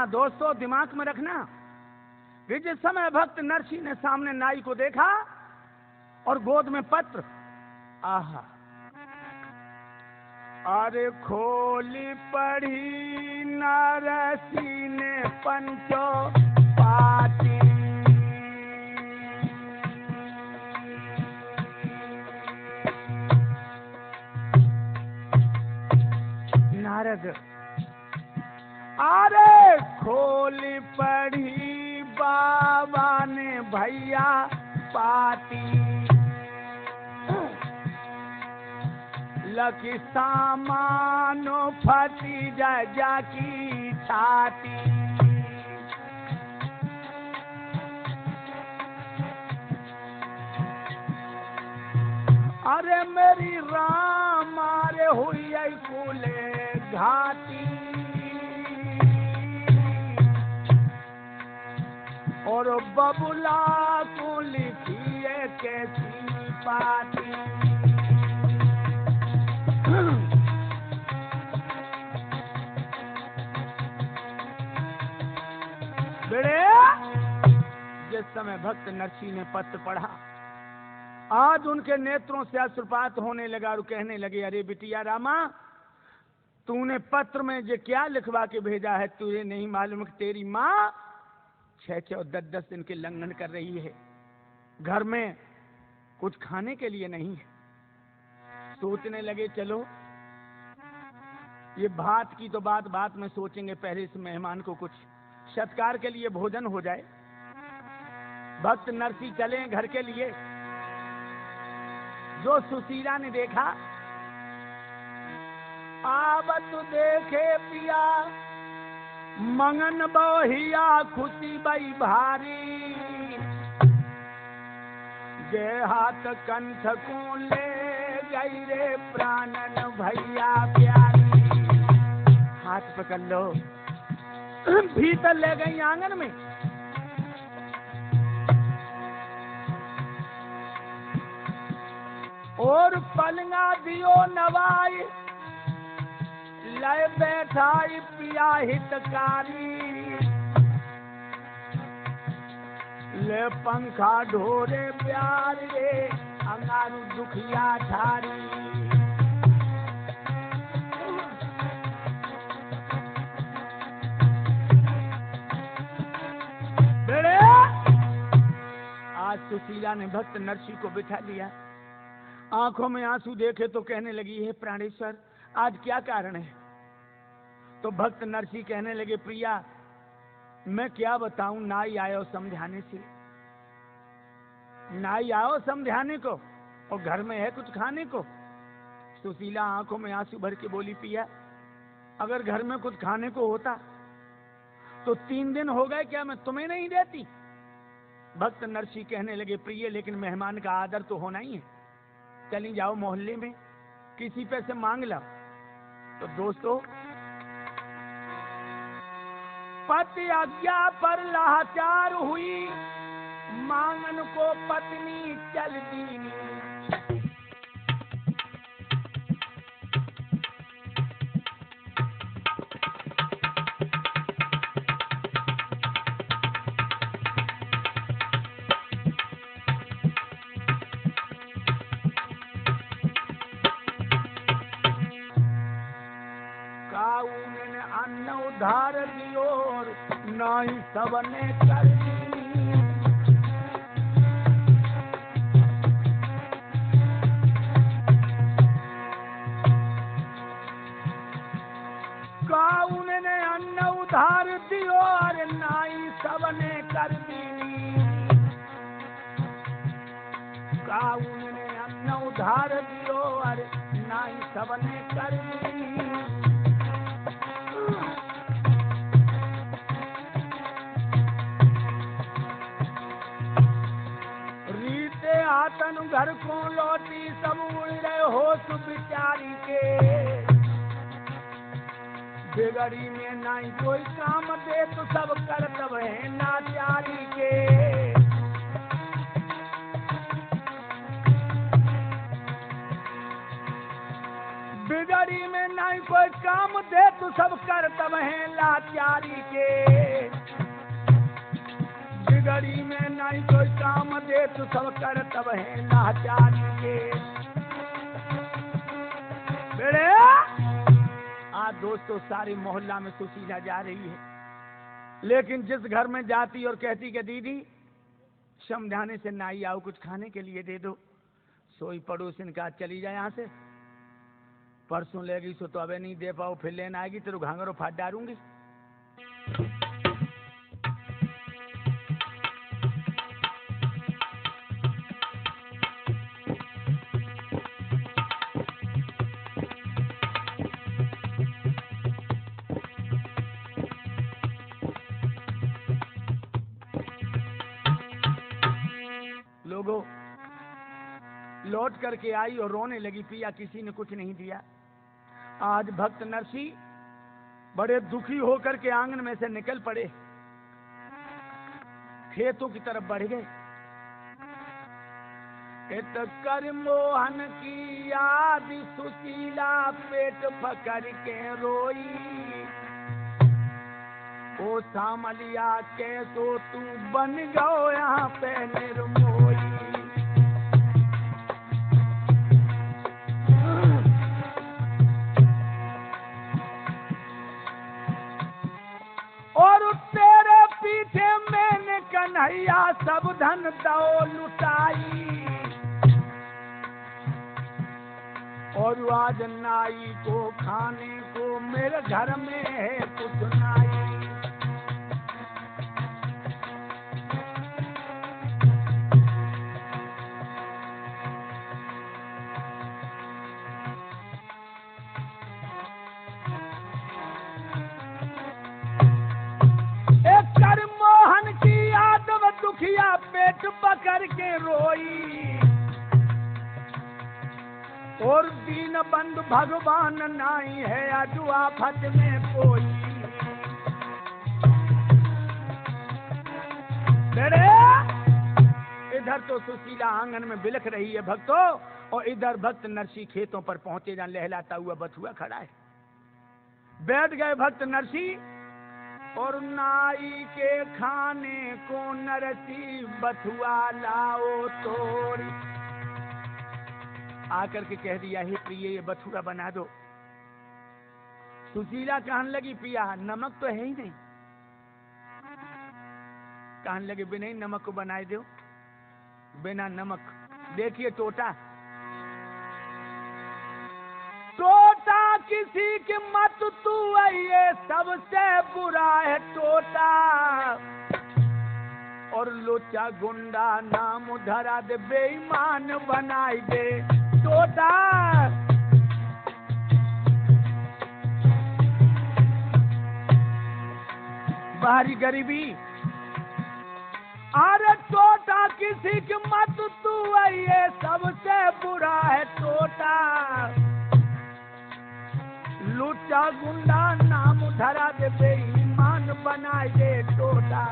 हाँ दोस्तों, दिमाग में रखना कि जिस समय भक्त नरसी ने सामने नाई को देखा और गोद में पत्र, आहा, अरे खोली पढ़ी नरसी ने पंचो पाती, नारद, अरे खोली पढ़ी बाबा ने भैया पाती, लकी सामानो फटी जा की छाती, अरे मेरी राम मारे हुई कुले घाती, और बबुला को लिखिए कैसी पाती, बेड़े जिस समय भक्त नरसी ने पत्र पढ़ा, आज उनके नेत्रों से अश्रुपात होने लगा और कहने लगे, अरे बिटिया रामा, तूने पत्र में जो क्या लिखवा के भेजा है, तुझे नहीं मालूम कि तेरी माँ 6-6 और 10-10 दिन के लंघन कर रही है, घर में कुछ खाने के लिए नहीं है। सोचने लगे चलो ये बात की तो बात में सोचेंगे, पहले इस मेहमान को कुछ सत्कार के लिए भोजन हो जाए। भक्त नरसी चले घर के लिए। जो सुशीला ने देखा, आवत देखे पिया मंगन बहिया खुशी बई भारी, जे हाथ कंठ को ले गई रे प्राणन भैया प्यारी, हाथ पकड़ लो, भीतर ले गई आंगन में। और पलंगा दियो नवाई, लय बैठाई पिया हितकारी, ले पंखा ढोरे प्यार रे अंगारू दुखिया ठारी। बेड़े आज सुशीला ने भक्त नरसी को बिठा लिया, आंखों में आंसू देखे तो कहने लगी, है प्राणेश्वर आज क्या कारण है? तो भक्त नरसी कहने लगे, प्रिया मैं क्या बताऊं, नाई आयो समझाने से, नाई आओ समझाने को और घर में है कुछ खाने को। सुशीला आंखों में आंसू भर के बोली, पिया अगर घर में कुछ खाने को होता तो 3 दिन हो गए क्या मैं तुम्हें नहीं देती। भक्त नरसी कहने लगे, प्रिय लेकिन मेहमान का आदर तो होना ही है, चली जाओ मोहल्ले में किसी पे से मांग लो। तो दोस्तों पति आज्ञा पर लाचार हुई, मांगन को पत्नी चल दीनी। उधार दियो नाई सबने कर दी, काउन ने अन्न उधार दियो और नाई सबने कर दी, काउन ने अन्न उधार दियो और नाई सबने कर दी। आतन घर को लौटी सब उड़ रहे होश बिचारी के, बिगड़ी में नहीं कोई काम दे तो सब करतब है नाचारी के। बिगड़ी में नहीं कोई काम दे तू सब कर तब है लाचारी के, बिगड़ी में नहीं कोई काम दे तू सब कर तब है लाचारी के। बेड़े आज दोस्तों सारी मोहल्ला में सुशीला जा रही है, लेकिन जिस घर में जाती और कहती कि दीदी समझाने से नाई आओ कुछ खाने के लिए दे दो, सोई पड़ोसिन का चली जाए यहाँ से, परसों लेगी सो तो अबे नहीं दे पाओ, फिर लेना आएगी तेरे घांगरों फाट डालूंगी। लोगों लौट करके आई और रोने लगी, पिया किसी ने कुछ नहीं दिया। आज भक्त नरसी बड़े दुखी होकर के आंगन में से निकल पड़े, खेतों की तरफ बढ़ गए। इत कर मोहन की याद सुशीला पेट पकड़ के रोई, ओ सामलिया कैसो तू बन गयो यहाँ पे निर्मोही। और तेरे पीछे मैंने कन्हैया सब धन दो लुटाई, और आज नाई को खाने को मेरे घर में है कुछ नाई। दुखिया पेट पकड़ के रोई, और दीन बंधु भगवान नाई है अजू आफत में कोई। इधर तो सुशीला आंगन में बिलख रही है भक्तों, और इधर भक्त नरसी खेतों पर पहुंचे जहां लहलाता हुआ बथुआ खड़ा है। बैठ गए भक्त नरसी, और नाई के खाने को नरसी बथुआ लाओ तोड़ी। आकर के कह दिया, हे प्रिय ये बथुआ बना दो। सुशीला कहने लगी, पिया नमक तो है ही नहीं। कहने लगे बिना नमक को बनाए दो, बिना नमक। देखिए टोटा टोटा किसी की मत तू ये सबसे बुरा है टोटा, और लोचा गुंडा नाम धरा दे बेईमान बनाई दे टोटा। बाहरी गरीबी अरे टोटा किसी की मत तू ये सबसे बुरा है टोटा, लुच्चा गुंडा नाम धरा दे बेईमान बनाए दे टोटा।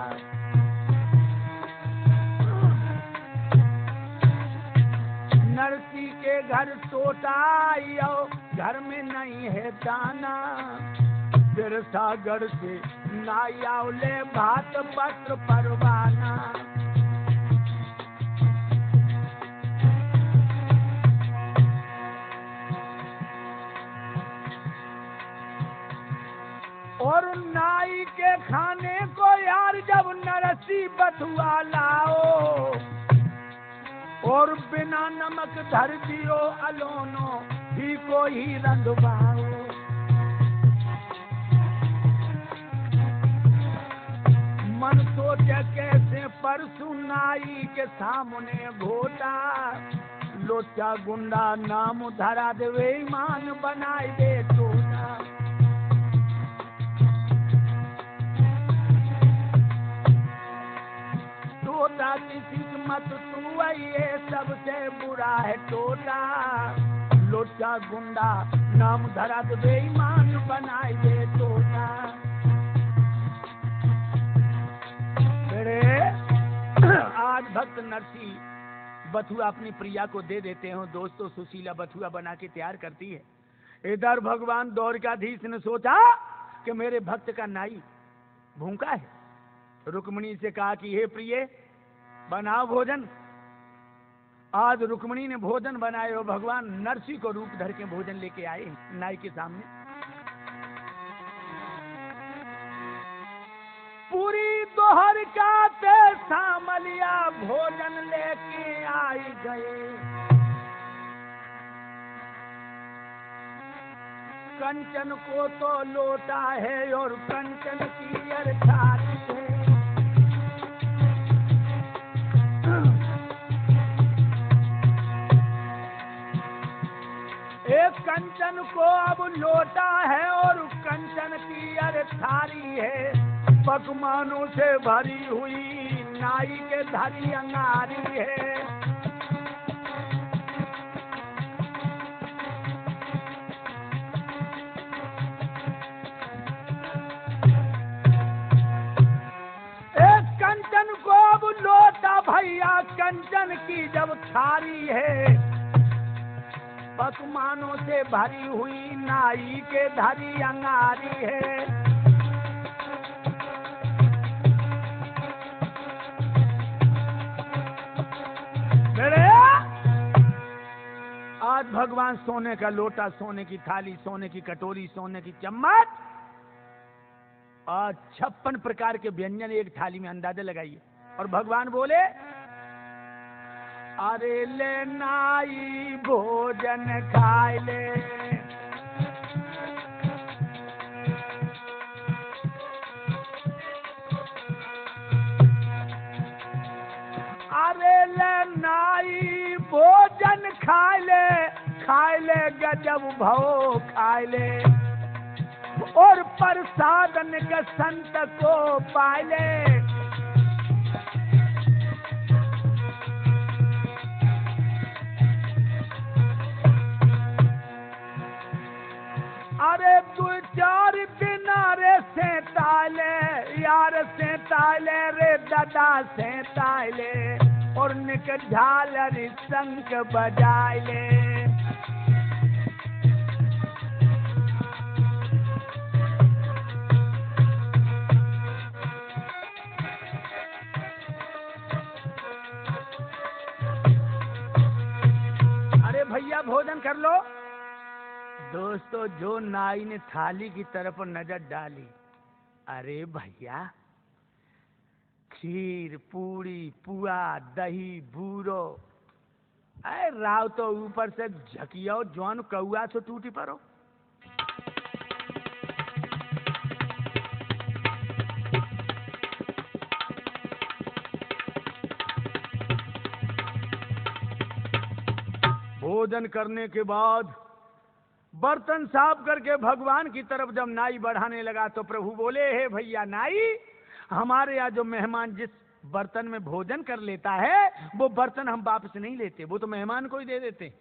नरसी के घर टोटा आयो, घर में नहीं है दाना, फिर सागर से नायाओ ले भात पत्र परवाना। और नाई के खाने को यार जब नरसी बथुआ लाओ, और बिना नमक धर दियो अलोनो ही को ही रंधवाओ। मन सोचे कैसे परसू नाई के सामने घोटा, लोचा गुंडा नाम धरा दे ईमान बनाए दे टोटा। टोटा किसी की मत तू ये सबसे बुरा है टोटा, लोचा गुंडा नाम धरा दे बेईमान बनाए दे टोटा। आज भक्त नरसी बथुआ अपनी प्रिया को दे देते हो दोस्तों। सुशीला बथुआ बना के तैयार करती है। इधर भगवान द्वारकाधीश ने सोचा कि मेरे भक्त का नाई भूखा है। रुक्मिणी से कहा कि हे प्रिय, बनाओ भोजन। आज रुक्मिणी ने भोजन बनाए और भगवान नरसिंह को रूप धर के भोजन लेके आए नाई के सामने। पूरी दोहर का ते सामलिया भोजन लेके आई गए। कंचन को तो लोटा है और कंचन की अर्थाती है। एक कंचन को अब लोटा है और कंचन की अर्थारी है। पकवानों से भरी हुई नाई के धरी अंगारी है। एक कंचन को अब लोटा भैया कंचन की जब थारी है। पकवानों से भरी हुई नाई के धरी अंगारी है। आज भगवान सोने का लोटा, सोने की थाली, सोने की कटोरी, सोने की चम्मच और 56 प्रकार के व्यंजन एक थाली में, अंदाजा लगाइए। और भगवान बोले, अरे ले नाई भोजन खाए ले। अरे ले नाई भोजन खाए ले गजब भव खाए ले। और प्रसादन के संत को पाए ले। अरे तू 4 बिना रे से ताले यार से ताले रे दादा से ताले। और निक झालर शंख बजाए ले। अरे भैया भोजन कर लो। दोस्तों, जो नाई ने थाली की तरफ नजर डाली, अरे भैया खीर, पूरी, पुआ, दही, बूरो, अरे राव तो ऊपर से झकियो जौन कौआ तो टूटी पड़ो। भोजन करने के बाद बर्तन साफ करके भगवान की तरफ जब नाई बढ़ाने लगा तो प्रभु बोले, हे भैया नाई, हमारे यहाँ जो मेहमान जिस बर्तन में भोजन कर लेता है वो बर्तन हम वापस नहीं लेते, वो तो मेहमान को ही दे देते।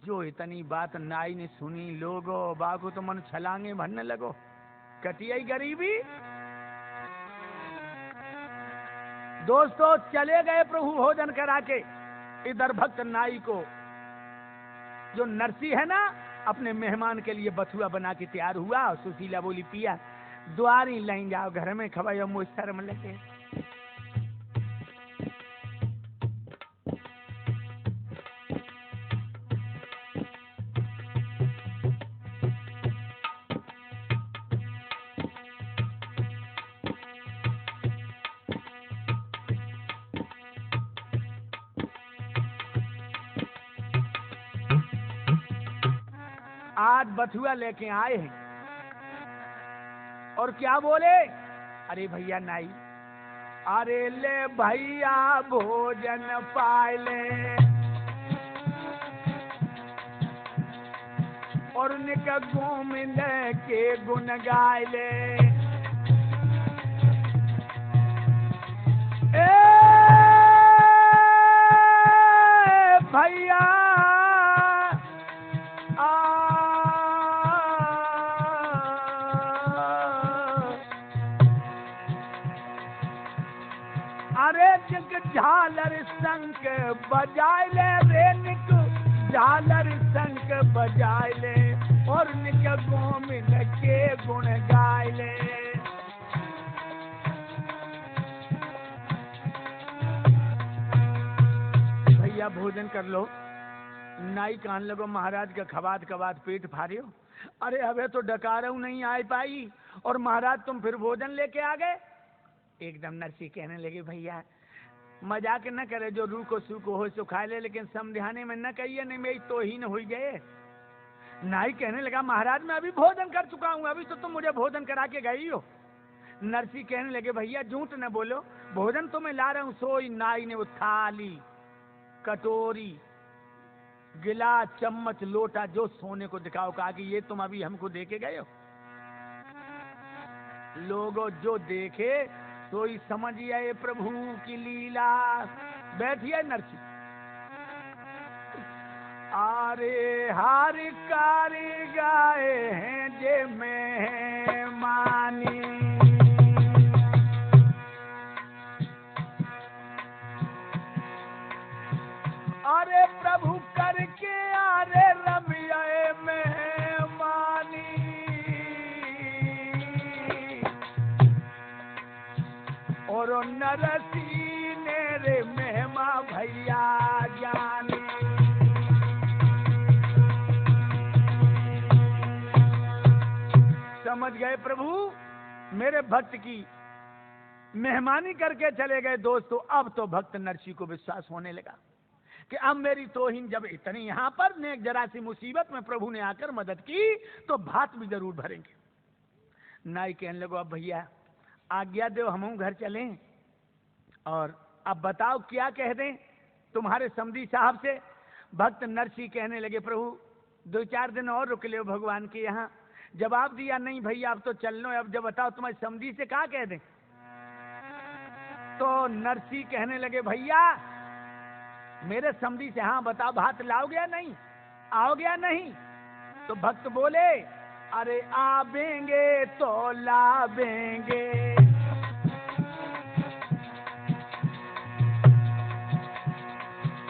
जो इतनी बात नाई ने सुनी, लोगो बागो तो मन छलांगे भरने लगो। कटियाई गरीबी। दोस्तों, चले गए प्रभु भोजन करा के। इधर भक्त नाई को, जो नरसी है ना, अपने मेहमान के लिए बथुआ बना के तैयार हुआ। सुशीला बोली, पिया द्वारी लाइन जाओ, घर में खवाइयो, मुझ शर्म लगे। आज बथुआ लेके आए हैं और क्या बोले, अरे भैया नाई, अरे ले भैया भोजन पाए ले। और निक गोविंद के गुण गाय ले। ए भैया झालर शंख बजाए ले रे, निक झालर शंख बजाए ले और निक गोविंद के गुण गाए ले। भैया भोजन कर लो। नाई कान लगो महाराज का खबात खबात पेट फारियो। अरे अबे तो डकारू नहीं आ पाई और महाराज तुम फिर भोजन लेके आ गए। एकदम नरसी कहने लगे भैया मजाक न करे, जो रूखो सूखो हो सो खा ले, लेकिन समझाने में न कहिए नहीं मेरी तोहीन हो गए। नाई कहने लगा महाराज मैं अभी भोजन कर चुका हूँ, अभी तो तुम मुझे भोजन करा के गई हो। नरसी कहने लगे भैया झूठ न बोलो, भोजन तो मैं ला रहा हूँ। सोई नाई ने वो थाली कटोरी गिलास चम्मच लोटा जो सोने को दिखाओ, कहा कि ये तुम अभी हमको दे के गए हो। लोगों जो देखे तो ही समझिए प्रभु की लीला। बैठिए नरसी। आरे हार कारी गाए हैं जे मेहमानी, अरे प्रभु करके आरे रमियाए मेहमानी। और नरसी ने रे मेहमा भैया जाने। समझ गए प्रभु मेरे भक्त की मेहमानी करके चले गए। दोस्तों अब तो भक्त नरसी को विश्वास होने लगा कि अब मेरी तोहिन जब इतनी यहां पर ने जरा सी मुसीबत में प्रभु ने आकर मदद की तो भात भी जरूर भरेंगे। नाई कहने लगो अब भैया आज्ञा दो हम घर चलें, और अब बताओ क्या कह दें तुम्हारे समधी साहब से। भक्त नरसी कहने लगे प्रभु 2-4 दिन और रुक लो भगवान के यहाँ। जवाब दिया नहीं भैया अब तो चल लो, अब जब बताओ तुम्हारे समधी से क्या कह दें। तो नरसी कहने लगे भैया मेरे समधी से हाँ बताओ भात लाओगे या नहीं, आओगे या नहीं। तो भक्त बोले अरे आवेंगे तो लावेंगे,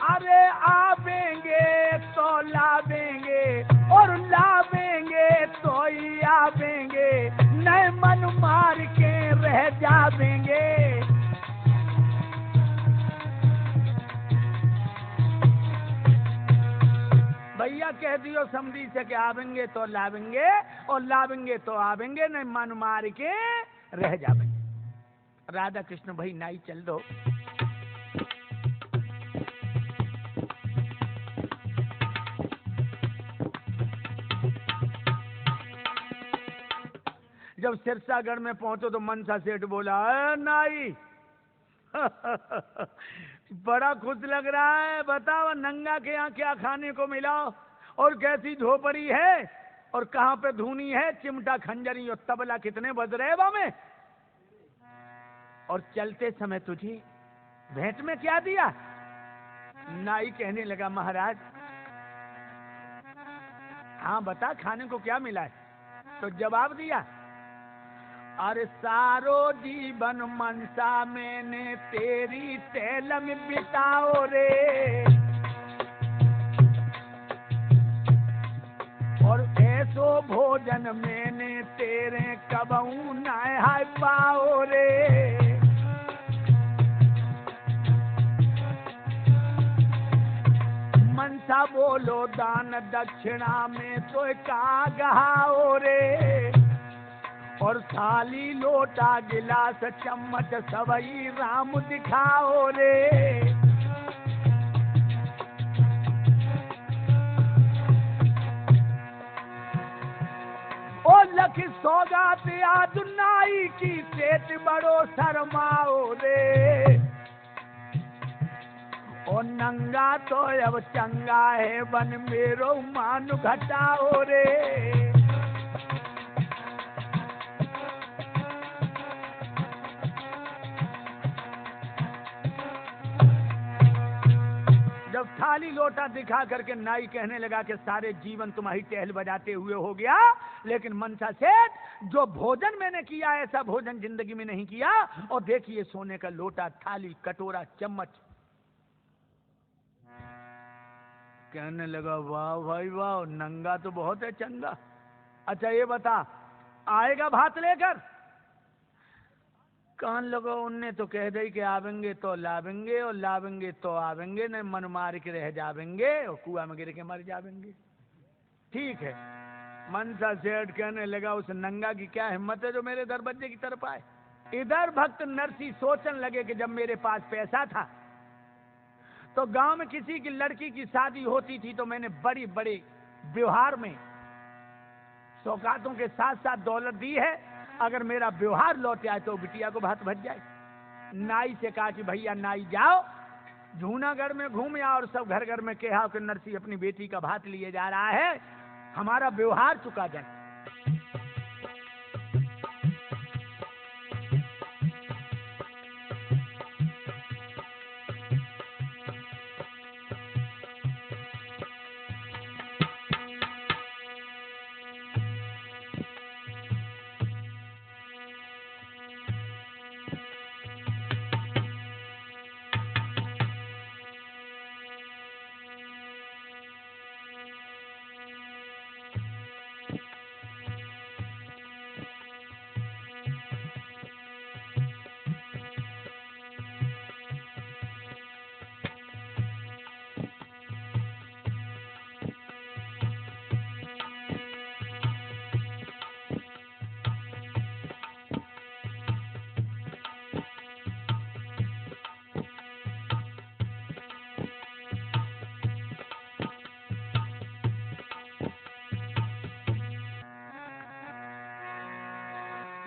अरे आवेंगे तो लावेंगे और लावेंगे तो ही आवेंगे, नए मन मार के रह जावेंगे। भैया कह दियो समधी से कि आवेंगे तो लावेंगे और लावेंगे तो आवेंगे, नहीं मन मार के रह जावेंगे। राधा कृष्ण भाई नाई चल दो। जब सिरसागढ़ में पहुंचो तो मनसा सेठ बोला नाई बड़ा खुश लग रहा है, बताओ नंगा के यहाँ क्या खाने को मिला और कैसी झोपड़ी है और कहाँ पे धूनी है, चिमटा खंजरी और तबला कितने बज रहे में, और चलते समय तुझे भेंट में क्या दिया। नाई कहने लगा महाराज हाँ बता खाने को क्या मिला है। तो जवाब दिया अरे सारो जीवन मनसा मैंने तेरी टहल में बिताओ रे, और ऐसो भोजन मैंने तेरे कबहू ना पाओ रे। मनसा बोलो दान दक्षिणा में तो का गहाओ रे, और थाली लोटा गिलास चम्मच सवई राम दिखाओ रे। ओ लख सौगात आज नाई की सेठ बड़ो शर्माओ रे, और नंगा तो अब चंगा है बन मेरो मान घटाओ रे। जब थाली लोटा दिखा करके नाई कहने लगा कि सारे जीवन तुम्हारी टहल बजाते हुए हो गया, लेकिन मनसा सेठ जो भोजन मैंने किया ऐसा भोजन जिंदगी में नहीं किया। और देखिए सोने का लोटा थाली कटोरा चम्मच, कहने लगा वाह भाई वाह, नंगा तो बहुत है चंगा। अच्छा ये बता, आएगा भात लेकर? कहने लगा उनने तो कह दी कि आवेंगे तो लावेंगे और लावेंगे तो आवेंगे, न मन मार के रह जावेंगे और कुआ में गिर के मर जावेंगे। ठीक है। मनसा सेठ कहने लगा उस नंगा की क्या हिम्मत है जो मेरे दरवाजे की तरफ आए। इधर भक्त नरसी सोचने लगे कि जब मेरे पास पैसा था तो गांव में किसी की लड़की की शादी होती थी तो मैंने बड़ी बड़ी व्यवहार में सौगातों के साथ साथ दौलत दी है, अगर मेरा व्यवहार लौट आए तो बिटिया को भात भज जाए। नाई से कहा कि भैया नाई जाओ जूनागढ़ में घूम आओ और सब घर घर में कहा कि नरसी अपनी बेटी का भात लिए जा रहा है, हमारा व्यवहार चुका जाए।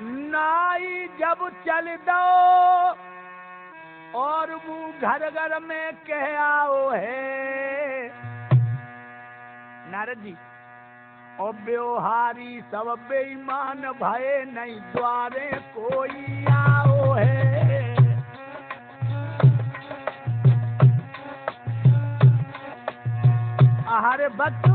नाई जब चल दो और वो घर घर में कह आओ है नारद जी, और व्यवहारी सब बेईमान भय नहीं द्वारे कोई आओ है। अरे भक्त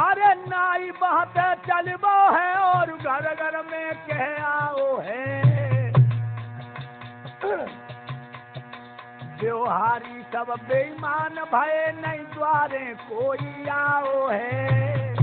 अरे नाई बहुत चलबो है और घर घर में कह आओ है, व्यवहारी सब बेईमान भय नहीं द्वारे कोई आओ है।